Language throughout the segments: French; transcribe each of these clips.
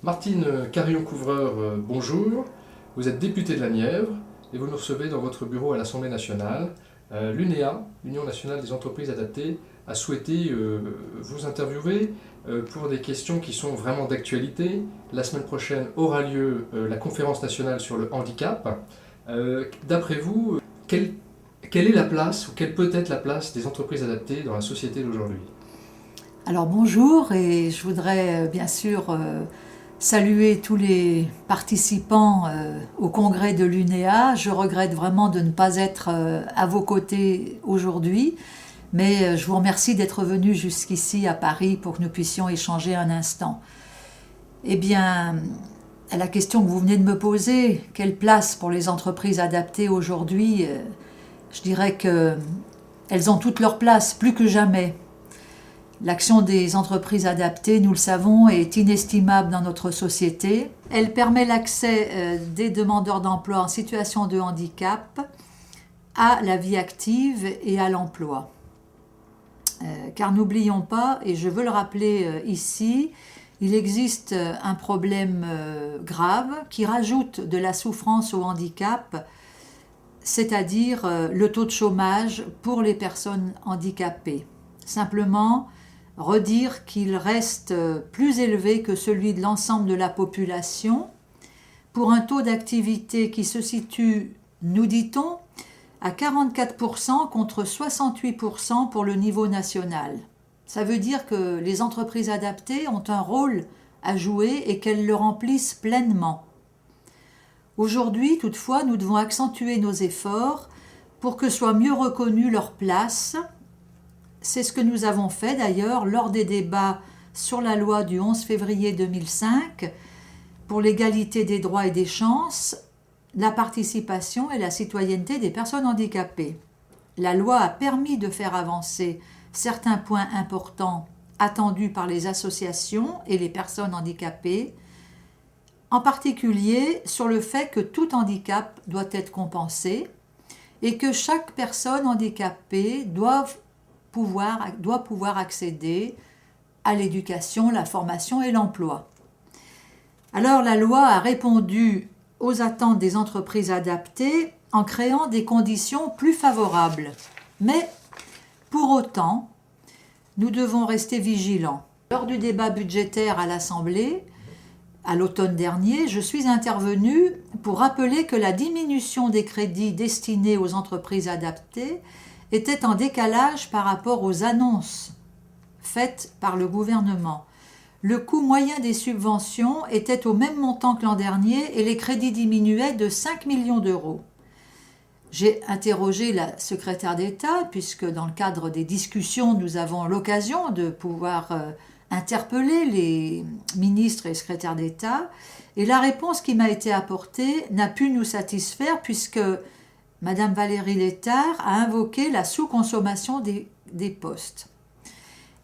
Martine Carillon-Couvreur, bonjour. Vous êtes députée de la Nièvre et vous nous recevez dans votre bureau à l'Assemblée nationale. L'UNEA, l'Union nationale des entreprises adaptées, a souhaité vous interviewer pour des questions qui sont vraiment d'actualité. La semaine prochaine aura lieu la conférence nationale sur le handicap. D'après vous, quelle est la place ou quelle peut être la place des entreprises adaptées dans la société d'aujourd'hui? Alors bonjour, et je voudrais bien sûr saluer tous les participants au congrès de l'UNEA. Je regrette vraiment de ne pas être à vos côtés aujourd'hui, mais je vous remercie d'être venu jusqu'ici à Paris pour que nous puissions échanger un instant. Eh bien, à la question que vous venez de me poser, quelle place pour les entreprises adaptées aujourd'hui, je dirais qu'elles ont toute leur place, plus que jamais. L'action des entreprises adaptées, nous le savons, est inestimable dans notre société. Elle permet l'accès des demandeurs d'emploi en situation de handicap à la vie active et à l'emploi. Car n'oublions pas, et je veux le rappeler ici, il existe un problème grave qui rajoute de la souffrance au handicap, c'est-à-dire le taux de chômage pour les personnes handicapées. Simplement, redire qu'il reste plus élevé que celui de l'ensemble de la population, pour un taux d'activité qui se situe, nous dit-on, à 44% contre 68% pour le niveau national. Ça veut dire que les entreprises adaptées ont un rôle à jouer et qu'elles le remplissent pleinement. Aujourd'hui, toutefois, nous devons accentuer nos efforts pour que soit mieux reconnue leur place. C'est ce que nous avons fait d'ailleurs lors des débats sur la loi du 11 février 2005 pour l'égalité des droits et des chances, la participation et la citoyenneté des personnes handicapées. La loi a permis de faire avancer certains points importants attendus par les associations et les personnes handicapées, en particulier sur le fait que tout handicap doit être compensé et que chaque personne handicapée doit pouvoir accéder à l'éducation, la formation et l'emploi. Alors la loi a répondu aux attentes des entreprises adaptées en créant des conditions plus favorables. Mais pour autant, nous devons rester vigilants. Lors du débat budgétaire à l'Assemblée, à l'automne dernier, je suis intervenue pour rappeler que la diminution des crédits destinés aux entreprises adaptées était en décalage par rapport aux annonces faites par le gouvernement. Le coût moyen des subventions était au même montant que l'an dernier et les crédits diminuaient de 5 millions d'euros. J'ai interrogé la secrétaire d'État, puisque dans le cadre des discussions, nous avons l'occasion de pouvoir interpeller les ministres et secrétaires d'État, et la réponse qui m'a été apportée n'a pu nous satisfaire puisque Madame Valérie Létard a invoqué la sous-consommation des postes.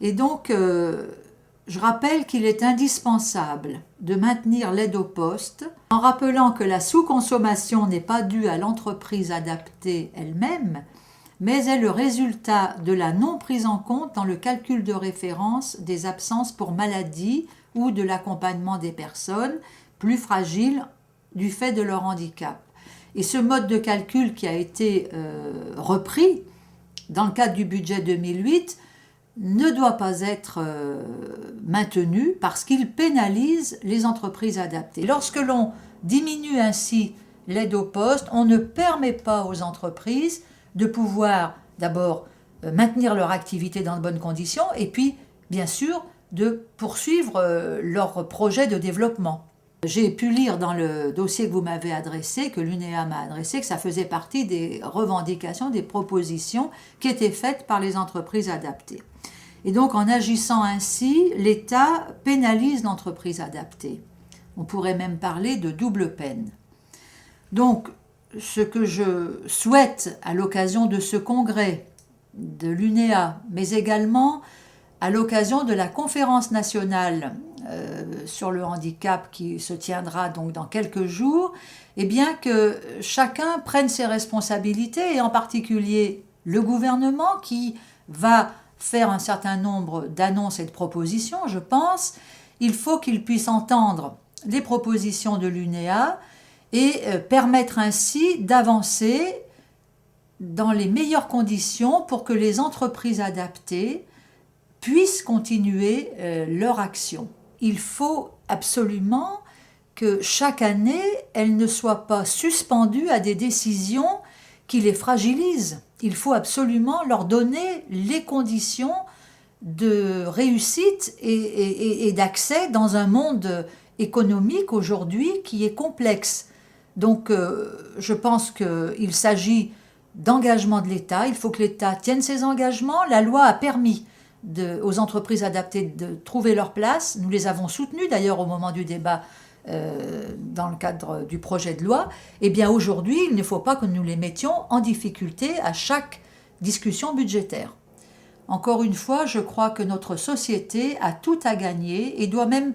Et donc, je rappelle qu'il est indispensable de maintenir l'aide au poste en rappelant que la sous-consommation n'est pas due à l'entreprise adaptée elle-même, mais est le résultat de la non prise en compte dans le calcul de référence des absences pour maladie ou de l'accompagnement des personnes plus fragiles du fait de leur handicap. Et ce mode de calcul qui a été repris dans le cadre du budget 2008 ne doit pas être maintenu parce qu'il pénalise les entreprises adaptées. Lorsque l'on diminue ainsi l'aide au poste, on ne permet pas aux entreprises de pouvoir d'abord maintenir leur activité dans de bonnes conditions et puis, bien sûr, de poursuivre leur projet de développement. J'ai pu lire dans le dossier que vous m'avez adressé, que l'UNEA m'a adressé, que ça faisait partie des revendications, des propositions qui étaient faites par les entreprises adaptées. Et donc, en agissant ainsi, l'État pénalise l'entreprise adaptée. On pourrait même parler de double peine. Donc, ce que je souhaite à l'occasion de ce congrès de l'UNEA, mais également à l'occasion de la conférence nationale sur le handicap qui se tiendra donc dans quelques jours, eh bien que chacun prenne ses responsabilités et en particulier le gouvernement qui va faire un certain nombre d'annonces et de propositions, je pense. Il faut qu'il puisse entendre les propositions de l'UNEA et permettre ainsi d'avancer dans les meilleures conditions pour que les entreprises adaptées puissent continuer leur action. Il faut absolument que chaque année, elles ne soient pas suspendues à des décisions qui les fragilisent. Il faut absolument leur donner les conditions de réussite et d'accès dans un monde économique aujourd'hui qui est complexe. Donc je pense qu'il s'agit d'engagement de l'État. Il faut que l'État tienne ses engagements. La loi a permis aux entreprises adaptées de trouver leur place. Nous les avons soutenues d'ailleurs au moment du débat dans le cadre du projet de loi. Eh bien aujourd'hui, il ne faut pas que nous les mettions en difficulté à chaque discussion budgétaire. Encore une fois, je crois que notre société a tout à gagner et doit même,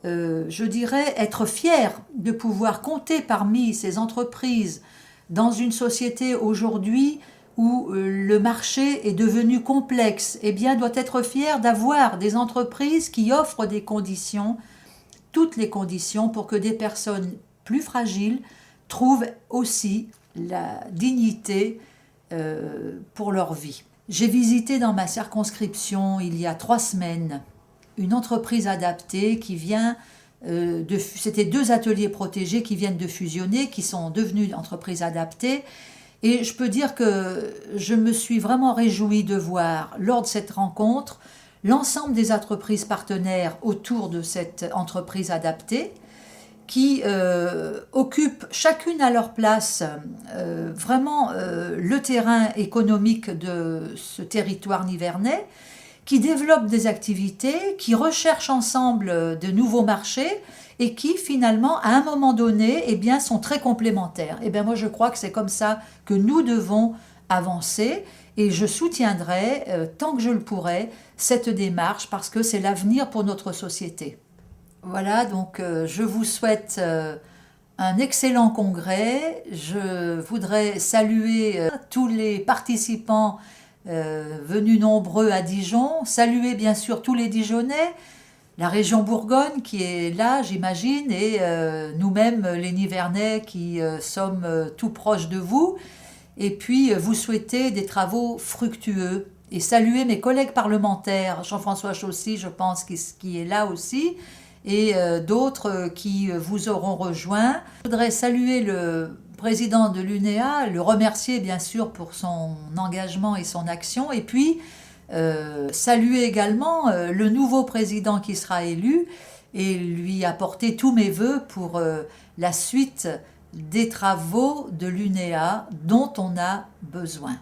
je dirais, être fière de pouvoir compter parmi ces entreprises dans une société aujourd'hui où le marché est devenu complexe. Eh bien, doit être fière d'avoir des entreprises qui offrent des conditions, toutes les conditions pour que des personnes plus fragiles trouvent aussi la dignité pour leur vie. J'ai visité dans ma circonscription il y a 3 semaines une entreprise adaptée qui vient c'était 2 ateliers protégés qui viennent de fusionner, qui sont devenus entreprises adaptées. Et je peux dire que je me suis vraiment réjouie de voir, lors de cette rencontre, l'ensemble des entreprises partenaires autour de cette entreprise adaptée, qui occupent chacune à leur place vraiment le terrain économique de ce territoire nivernais, qui développent des activités, qui recherchent ensemble de nouveaux marchés et qui finalement, à un moment donné, eh bien, sont très complémentaires. Eh bien, moi, je crois que c'est comme ça que nous devons avancer et je soutiendrai, tant que je le pourrai, cette démarche parce que c'est l'avenir pour notre société. Voilà, donc je vous souhaite un excellent congrès. Je voudrais saluer tous les participants venus nombreux à Dijon, saluer bien sûr tous les Dijonnais, la région Bourgogne qui est là, j'imagine, et nous-mêmes, les Nivernais, qui sommes tout proches de vous, et puis vous souhaiter des travaux fructueux, et saluer mes collègues parlementaires, Jean-François Chaussy, je pense, qui est là aussi, et d'autres qui vous auront rejoint. Je voudrais saluer le président de l'UNEA, le remercier bien sûr pour son engagement et son action, et puis saluer également le nouveau président qui sera élu et lui apporter tous mes vœux pour la suite des travaux de l'UNEA dont on a besoin.